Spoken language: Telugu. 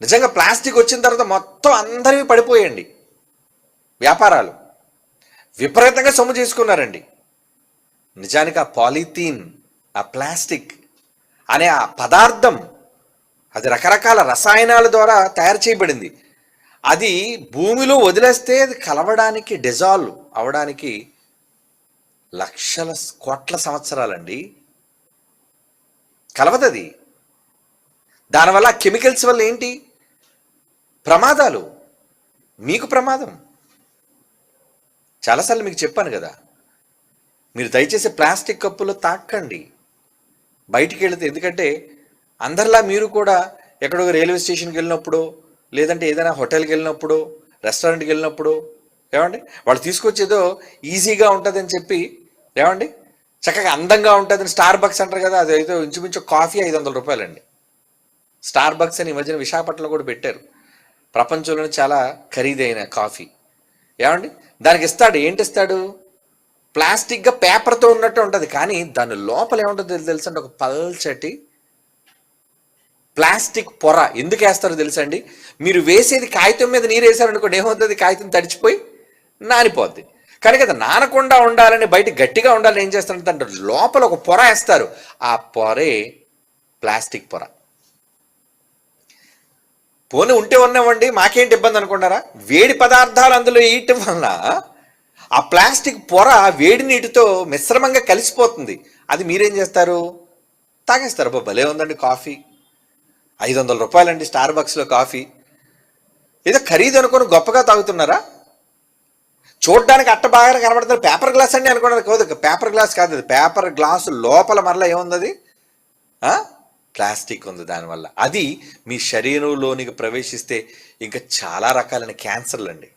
నిజంగా ప్లాస్టిక్ వచ్చిన తర్వాత మొత్తం అందరివి పడిపోయండి. వ్యాపారాలు విపరీతంగా సొమ్ము చేసుకున్నారండి. నిజానికి ఆ పాలిథీన్, ఆ ప్లాస్టిక్ అనే ఆ పదార్థం అది రకరకాల రసాయనాల ద్వారా తయారు చేయబడింది. అది భూమిలో వదిలేస్తే అది కలవడానికి, డిజాల్వ్ అవడానికి లక్షల కోట్ల సంవత్సరాలండి. కలవదది. దానివల్ల కెమికల్స్ వల్ల ఏంటి ప్రమాదాలు, మీకు ప్రమాదం. చాలాసార్లు మీకు చెప్పాను కదా, మీరు దయచేసి ప్లాస్టిక్ కప్పులు తాకండి బయటికి వెళితే. ఎందుకంటే అందరిలా మీరు కూడా ఎక్కడో రైల్వే స్టేషన్కి వెళ్ళినప్పుడు, లేదంటే ఏదైనా హోటల్కి వెళ్ళినప్పుడు, రెస్టారెంట్కి వెళ్ళినప్పుడు ఏమండి వాళ్ళు తీసుకొచ్చేదో ఈజీగా ఉంటుందని చెప్పి ఏమండి చక్కగా అందంగా ఉంటుందని స్టార్ బక్స్ అంటారు కదా, అది అయితే ఇంచుమించు కాఫీ 500 రూపాయలండి. స్టార్ బక్స్ అని ఈ మధ్యన విశాఖపట్నంలో కూడా పెట్టారు, ప్రపంచంలోనే చాలా ఖరీదైన కాఫీ. ఏమండి దానికి ఇస్తాడు, ఏంటి ఇస్తాడు, ప్లాస్టిక్గా పేపర్తో ఉన్నట్టు ఉంటుంది, కానీ దాని లోపల ఏముంటుందో తెలుసండి, ఒక పల్చటి ప్లాస్టిక్ పొర. ఎందుకు వేస్తారో తెలుసండి, మీరు వేసేది కాగితం మీద నీరు వేసారనుకోండి, ఏమవుతుంది, కాగితం తడిచిపోయి నానిపోద్ది. కానీ కదా నానకుండా ఉండాలని, బయట గట్టిగా ఉండాలని ఏం చేస్తారంటే దాంట్లో లోపల ఒక పొర వేస్తారు, ఆ పొరే ప్లాస్టిక్ పొర. పోనీ ఉంటే ఉన్నామండి, మాకేంటి ఇబ్బంది అనుకుంటారా, వేడి పదార్థాలు అందులో వేయటం వల్ల ఆ ప్లాస్టిక్ పొర వేడి నీటితో మిశ్రమంగా కలిసిపోతుంది. అది మీరేం చేస్తారు, తాగేస్తారు. భలే ఉందండి కాఫీ, 500 రూపాయలండి స్టార్ బక్స్లో కాఫీ. ఏదో ఖరీదు అనుకుని గొప్పగా తాగుతున్నారా, చూడడానికి అట్ట బాగా కనబడుతుంది. పేపర్ గ్లాస్ అండి అనుకున్నారు, కాదు పేపర్ గ్లాస్ కాదు, అది పేపర్ గ్లాసు లోపల మరలా ఏముంది, అది ప్లాస్టిక్ ఉంది. దానివల్ల అది మీ శరీరంలోనికి ప్రవేశిస్తే ఇంకా చాలా రకాలైన క్యాన్సర్లు అండి.